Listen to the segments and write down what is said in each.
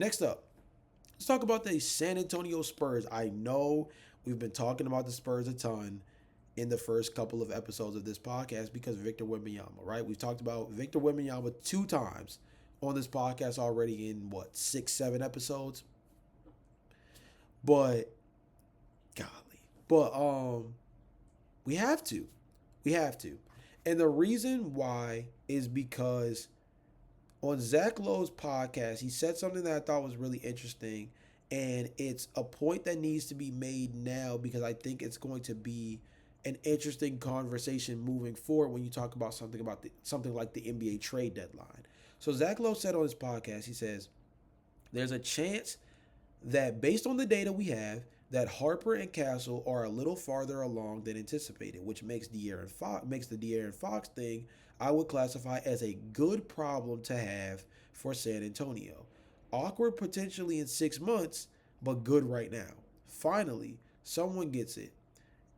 Next up, let's talk about the San Antonio Spurs. I know we've been talking about the Spurs a ton in the first couple of episodes of this podcast because Victor Wembanyama, right? We've talked about Victor Wembanyama 2 times on this podcast already in what, 6, 7 episodes. But golly, but we have to, we have to, and the reason why is because on Zach Lowe's podcast, he said something that I thought was really interesting, and it's a point that needs to be made now because I think it's going to be an interesting conversation moving forward when you talk about something like the NBA trade deadline. So Zach Lowe said on his podcast, he says, "There's a chance that based on the data we have, that Harper and Castle are a little farther along than anticipated, which makes the De'Aaron Fox thing I would classify as a good problem to have for San Antonio. Awkward potentially in 6 months, but good right now. Finally, someone gets it."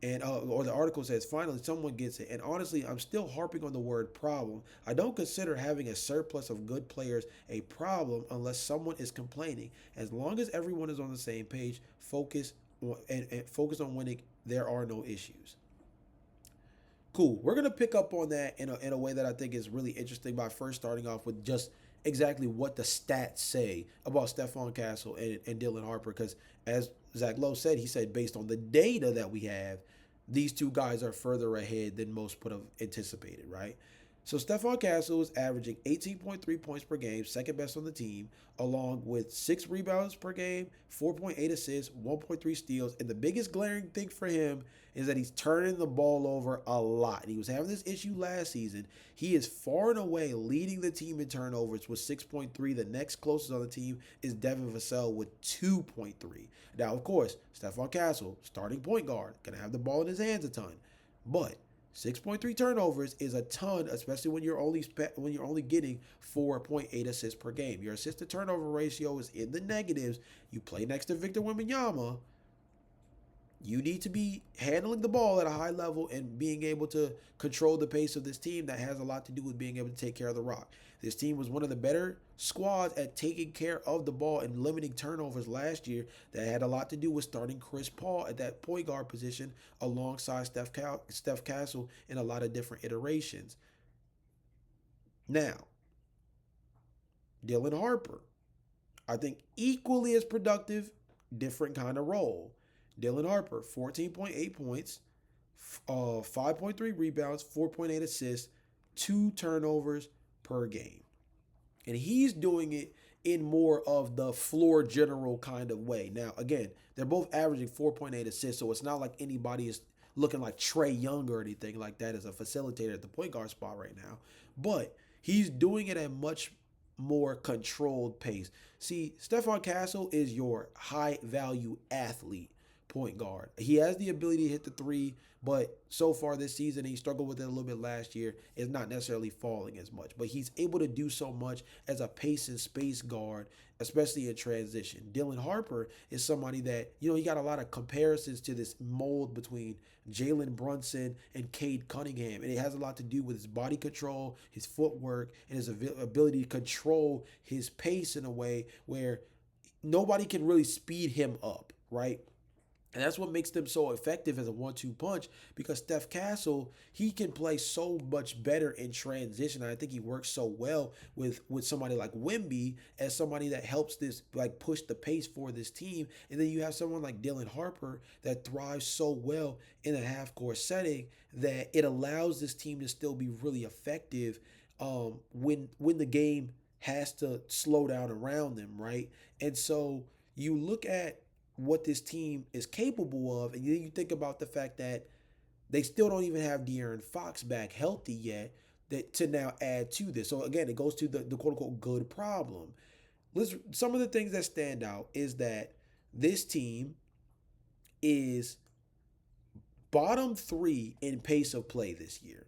And or the article says, finally, someone gets it. And honestly, I'm still harping on the word problem. I don't consider having a surplus of good players a problem unless someone is complaining. As long as everyone is on the same page, and focus on winning, there are no issues. Cool. We're gonna pick up on that in a way that I think is really interesting by first starting off with just exactly what the stats say about Stephon Castle and Dylan Harper. Because as Zach Lowe said, he said based on the data that we have, these two guys are further ahead than most would have anticipated, right? So Stephon Castle is averaging 18.3 points per game, second best on the team, along with 6 rebounds per game, 4.8 assists, 1.3 steals. And the biggest glaring thing for him is that he's turning the ball over a lot. He was having this issue last season. He is far and away leading the team in turnovers with 6.3. The next closest on the team is Devin Vassell with 2.3. Now, of course, Stephon Castle, starting point guard, going to have the ball in his hands a ton. But 6.3 turnovers is a ton, especially when you're only getting 4.8 assists per game. Your assist to turnover ratio is in the negatives. You play next to Victor Wembanyama. You need to be handling the ball at a high level and being able to control the pace of this team that has a lot to do with being able to take care of the rock. This team was one of the better squads at taking care of the ball and limiting turnovers last year. That had a lot to do with starting Chris Paul at that point guard position alongside Steph Castle in a lot of different iterations. Now, Dylan Harper, I think equally as productive, different kind of role. Dylan Harper, 14.8 points, 5.3 rebounds, 4.8 assists, 2 turnovers per game. And he's doing it in more of the floor general kind of way. Now, again, they're both averaging 4.8 assists, so it's not like anybody is looking like Trae Young or anything like that as a facilitator at the point guard spot right now. But he's doing it at much more controlled pace. See, Stephon Castle is your high value athlete point guard. He has the ability to hit the three, but so far this season, he struggled with it a little bit last year, is not necessarily falling as much. But he's able to do so much as a pace and space guard, especially in transition. Dylan Harper is somebody that, he got a lot of comparisons to this mold between Jalen Brunson and Cade Cunningham. And it has a lot to do with his body control, his footwork, and his ability to control his pace in a way where nobody can really speed him up, right? And that's what makes them so effective as a 1-2 punch because Steph Castle, he can play so much better in transition. And I think he works so well with somebody like Wemby as somebody that helps this like push the pace for this team. And then you have someone like Dylan Harper that thrives so well in a half-court setting that it allows this team to still be really effective when the game has to slow down around them, right? And so you look at what this team is capable of, and then you think about the fact that they still don't even have De'Aaron Fox back healthy yet that to now add to this. So again, it goes to the quote unquote good problem. Some of the things that stand out is that this team is bottom 3 in pace of play this year.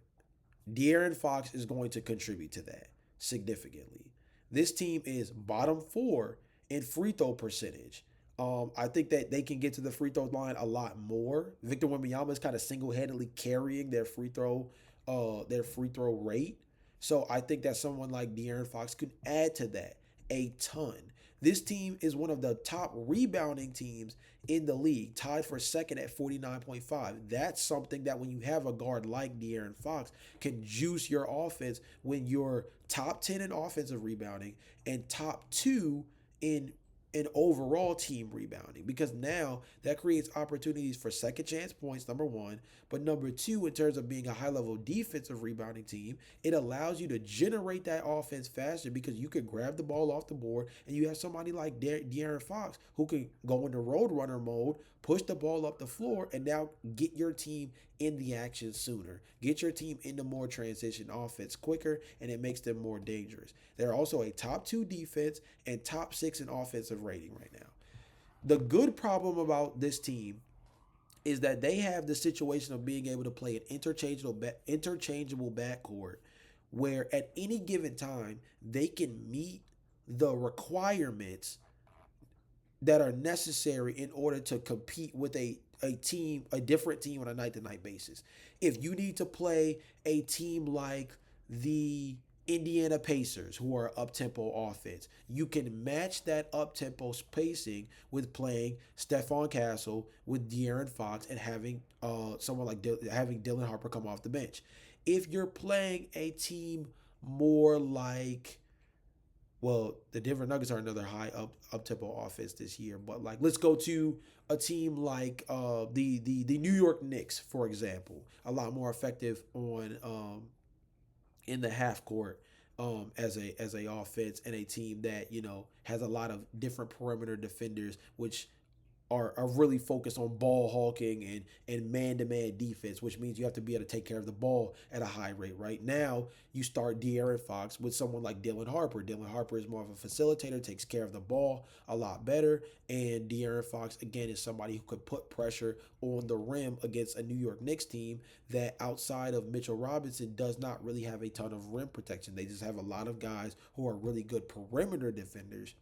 De'Aaron Fox is going to contribute to that significantly. This team is bottom 4 in free throw percentage. I think that they can get to the free throw line a lot more. Victor Wembanyama is kind of single-handedly carrying their free throw rate. So I think that someone like De'Aaron Fox could add to that a ton. This team is one of the top rebounding teams in the league, tied for second at 49.5. That's something that when you have a guard like De'Aaron Fox can juice your offense when you're top 10 in offensive rebounding and top 2 in overall team rebounding, because now that creates opportunities for second chance points, number one. But number two, in terms of being a high level defensive rebounding team, it allows you to generate that offense faster because you can grab the ball off the board and you have somebody like De'Aaron Fox who can go into road runner mode, push the ball up the floor, and now get your team in the action sooner. Get your team into more transition offense quicker, and it makes them more dangerous. They're also a top 2 defense and top 6 in offensive rating right now. The good problem about this team is that they have the situation of being able to play an interchangeable backcourt where at any given time they can meet the requirements that are necessary in order to compete with a different team on a night to night basis. If you need to play a team like the Indiana Pacers, who are up tempo offense, you can match that up tempo pacing with playing Stephon Castle with De'Aaron Fox and having someone like having Dylan Harper come off the bench. If you're playing a team more like, well, the Denver Nuggets are another high up tempo offense this year, but like let's go to a team like the New York Knicks, for example, a lot more effective on in the half court as a offense, and a team that has a lot of different perimeter defenders, which are really focused on ball hawking and man-to-man defense, which means you have to be able to take care of the ball at a high rate. Right now, you start De'Aaron Fox with someone like Dylan Harper. Dylan Harper is more of a facilitator, takes care of the ball a lot better, and De'Aaron Fox, again, is somebody who could put pressure on the rim against a New York Knicks team that, outside of Mitchell Robinson, does not really have a ton of rim protection. They just have a lot of guys who are really good perimeter defenders.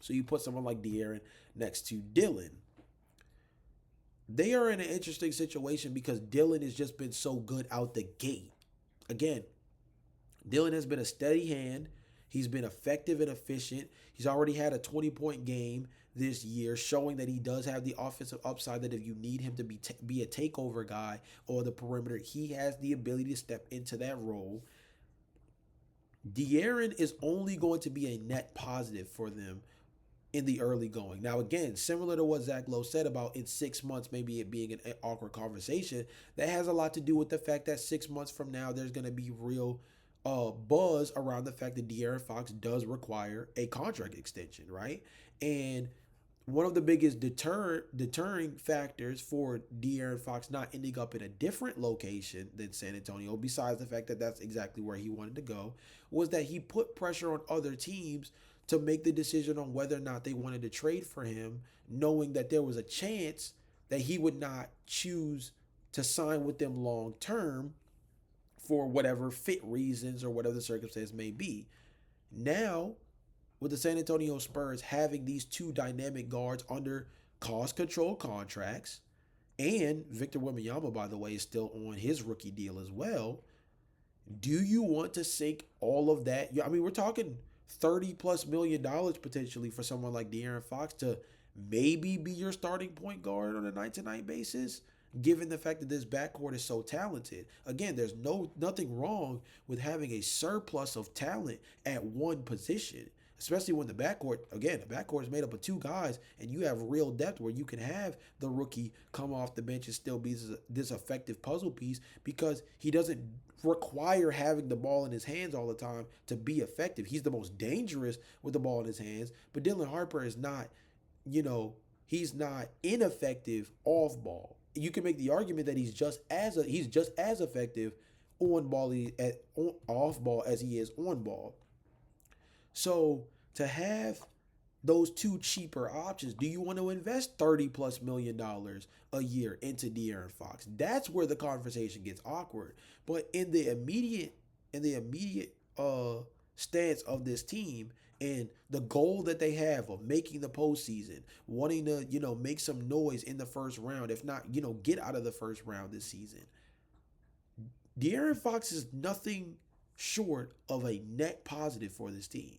So you put someone like De'Aaron next to Dylan. They are in an interesting situation because Dylan has just been so good out the gate. Again, Dylan has been a steady hand. He's been effective and efficient. He's already had a 20-point game this year, showing that he does have the offensive upside, that if you need him to be a takeover guy or the perimeter, he has the ability to step into that role. De'Aaron is only going to be a net positive for them in the early going. Now, again, similar to what Zach Lowe said about in 6 months, maybe it being an awkward conversation, that has a lot to do with the fact that 6 months from now, there's going to be real buzz around the fact that De'Aaron Fox does require a contract extension, right? And one of the biggest deterring factors for De'Aaron Fox not ending up in a different location than San Antonio, besides the fact that that's exactly where he wanted to go, was that he put pressure on other teams to make the decision on whether or not they wanted to trade for him, knowing that there was a chance that he would not choose to sign with them long term for whatever fit reasons or whatever the circumstance may be. Now, with the San Antonio Spurs having these two dynamic guards under cost control contracts, and Victor Wembanyama, by the way, is still on his rookie deal as well, do you want to sink all of that? I mean, we're talking $30+ million potentially for someone like De'Aaron Fox to maybe be your starting point guard on a night-to-night basis, given the fact that this backcourt is so talented. Again, there's nothing wrong with having a surplus of talent at one position, especially when the backcourt is made up of two guys and you have real depth where you can have the rookie come off the bench and still be this effective puzzle piece, because he doesn't require having the ball in his hands all the time to be effective. He's the most dangerous with the ball in his hands, but Dylan Harper is not, he's not ineffective off ball. You can make the argument that he's just as effective on ball off ball as he is on ball. So to have those two cheaper options, do you want to invest $30+ million a year into De'Aaron Fox? That's where the conversation gets awkward. But in the immediate stance of this team and the goal that they have of making the postseason, wanting to make some noise in the first round, if not get out of the first round this season, De'Aaron Fox is nothing short of a net positive for this team.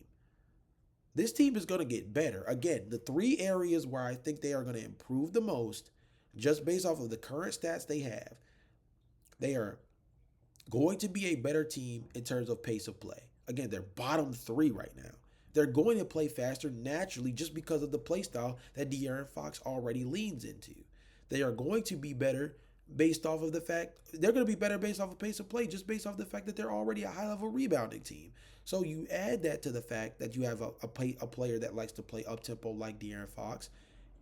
This team is going to get better. Again, the three areas where I think they are going to improve the most, just based off of the current stats they have, they are going to be a better team in terms of pace of play. Again, they're bottom three right now. They're going to play faster naturally just because of the play style that De'Aaron Fox already leans into. They are going to be better based off of the fact they're going to be better based off of pace of play, just based off the fact that they're already a high level rebounding team. So you add that to the fact that you have a player that likes to play up tempo like De'Aaron Fox,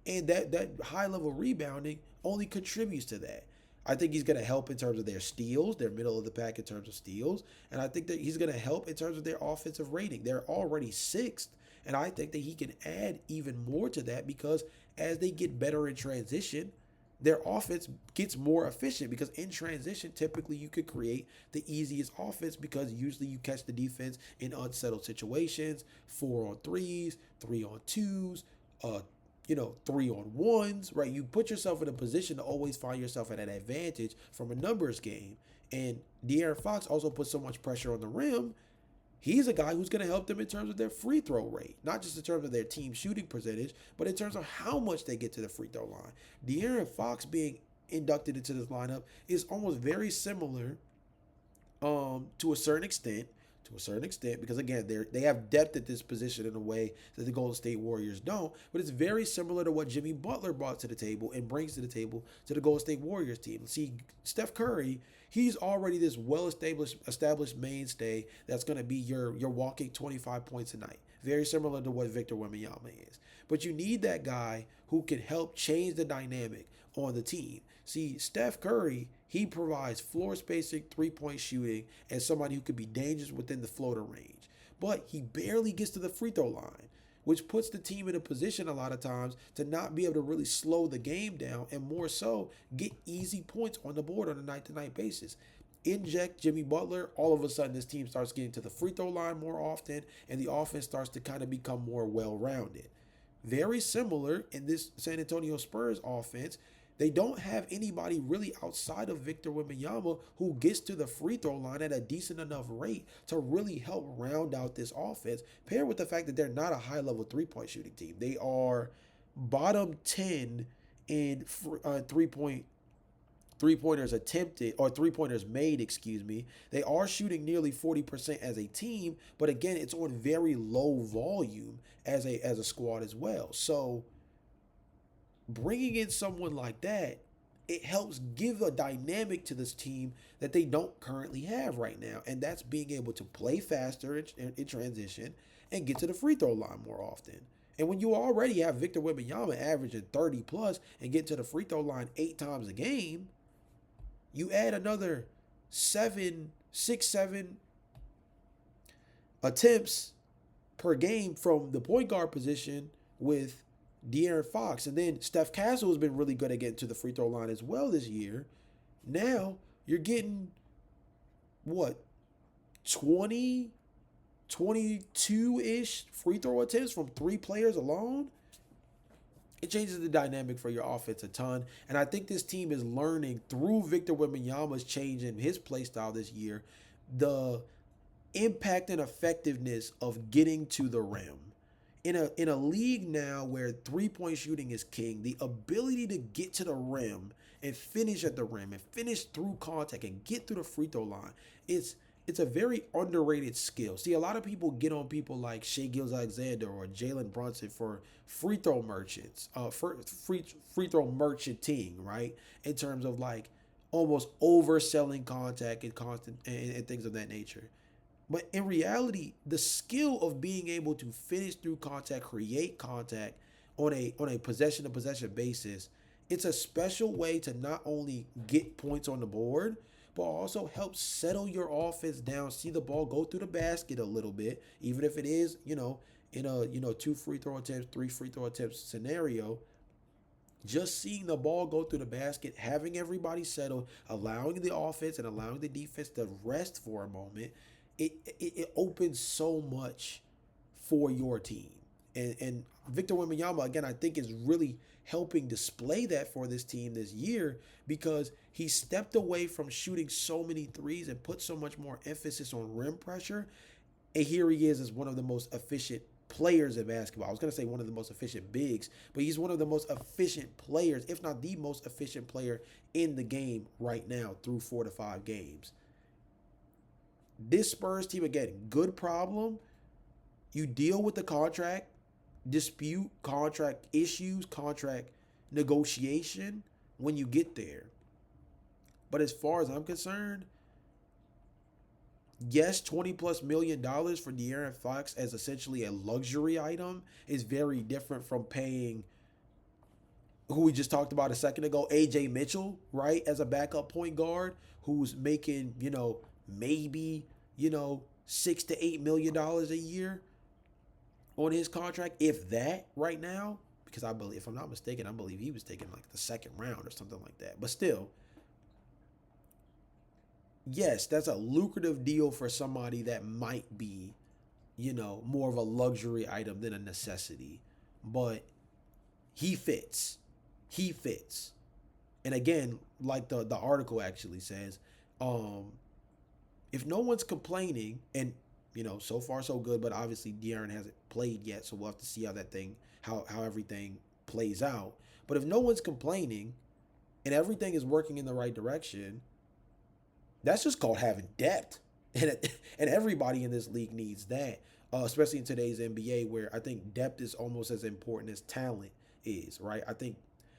and that high level rebounding only contributes to that. I think he's going to help in terms of their steals, their middle of the pack in terms of steals. And I think that he's going to help in terms of their offensive rating. They're already sixth. And I think that he can add even more to that because as they get better in transition, their offense gets more efficient because in transition, typically you could create the easiest offense because usually you catch the defense in unsettled situations, 4-on-3s, 3-on-2s, 3-on-1s, right? You put yourself in a position to always find yourself at an advantage from a numbers game. And De'Aaron Fox also puts so much pressure on the rim. He's a guy who's going to help them in terms of their free throw rate, not just in terms of their team shooting percentage, but in terms of how much they get to the free throw line. De'Aaron Fox being inducted into this lineup is almost very similar to a certain extent, because again, they have depth at this position in a way that the Golden State Warriors don't, but it's very similar to what Jimmy Butler brought to the table and brings to the table to the Golden State Warriors team. See, Steph Curry, he's already this well-established mainstay that's going to be your walking 25 points a night. Very similar to what Victor Wembanyama is. But you need that guy who can help change the dynamic on the team. See, Steph Curry, he provides floor spacing, three-point shooting, and somebody who could be dangerous within the floater range. But he barely gets to the free throw line, which puts the team in a position a lot of times to not be able to really slow the game down and more so get easy points on the board on a night-to-night basis. Inject Jimmy Butler, all of a sudden this team starts getting to the free throw line more often, and the offense starts to kind of become more well-rounded. Very similar in this San Antonio Spurs offense. They don't have anybody really outside of Victor Wembanyama who gets to the free throw line at a decent enough rate to really help round out this offense, paired with the fact that they're not a high-level three-point shooting team. They are bottom 10 in three-pointers attempted, or three-pointers made, excuse me. They are shooting nearly 40% as a team, but again, it's on very low volume as a squad as well. So bringing in someone like that, it helps give a dynamic to this team that they don't currently have right now. And that's being able to play faster in transition and get to the free throw line more often. And when you already have Victor Wembanyama averaging 30 plus and get to the free throw line 8 times a game, you add another 7 attempts per game from the point guard position with De'Aaron Fox. And then Steph Castle has been really good at getting to the free throw line as well this year. Now you're getting, 20, 22-ish free throw attempts from 3 players alone? It changes the dynamic for your offense a ton. And I think this team is learning through Victor Wembanyama's change in his play style this year, the impact and effectiveness of getting to the rim. In a league now where three-point shooting is king, the ability to get to the rim and finish at the rim and finish through contact and get through the free throw line, it's a very underrated skill. See, a lot of people get on people like Shai Gilgeous-Alexander or Jalen Brunson for free throw merchants, free throw merchanting, right? In terms of like almost overselling contact and constant and things of that nature. But in reality, the skill of being able to finish through contact, create contact on a possession to possession basis, it's a special way to not only get points on the board, but also help settle your offense down, see the ball go through the basket a little bit, even if it is, in a 2 free throw attempts, 3 free throw attempts scenario. Just seeing the ball go through the basket, having everybody settle, allowing the offense and allowing the defense to rest for a moment, it opens so much for your team. And Victor Wembanyama, again, I think is really helping display that for this team this year because he stepped away from shooting so many threes and put so much more emphasis on rim pressure. And here he is as one of the most efficient players in basketball. I was going to say one of the most efficient bigs, but he's one of the most efficient players, if not the most efficient player in the game right now through 4 to 5 games. This Spurs team, again, good problem. You deal with the contract dispute, contract issues, contract negotiation when you get there. But as far as I'm concerned, yes, $20+ million for De'Aaron Fox as essentially a luxury item is very different from paying who we just talked about a second ago, AJ Mitchell, right, as a backup point guard who's making, maybe, $6 to $8 million a year on his contract, if that, right now. Because I believe, if I'm not mistaken, I believe he was taking like the second round or something like that. But still, yes, that's a lucrative deal for somebody that might be, more of a luxury item than a necessity. But he fits. He fits. And again, like the article actually says, if no one's complaining, and so far so good, but obviously De'Aaron hasn't played yet, so we'll have to see how everything plays out. But if no one's complaining and everything is working in the right direction, that's just called having depth. And everybody in this league needs that, especially in today's NBA, where I think depth is almost as important as talent is, right? I think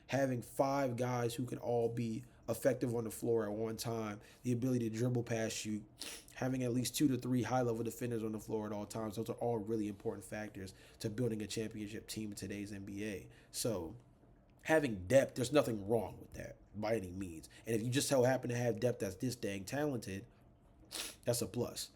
having 5 guys who can all be effective on the floor at one time, the ability to dribble past you, having at least 2 to 3 high-level defenders on the floor at all times, those are all really important factors to building a championship team in today's NBA. So having depth, there's nothing wrong with that by any means. And if you just so happen to have depth that's this dang talented, that's a plus.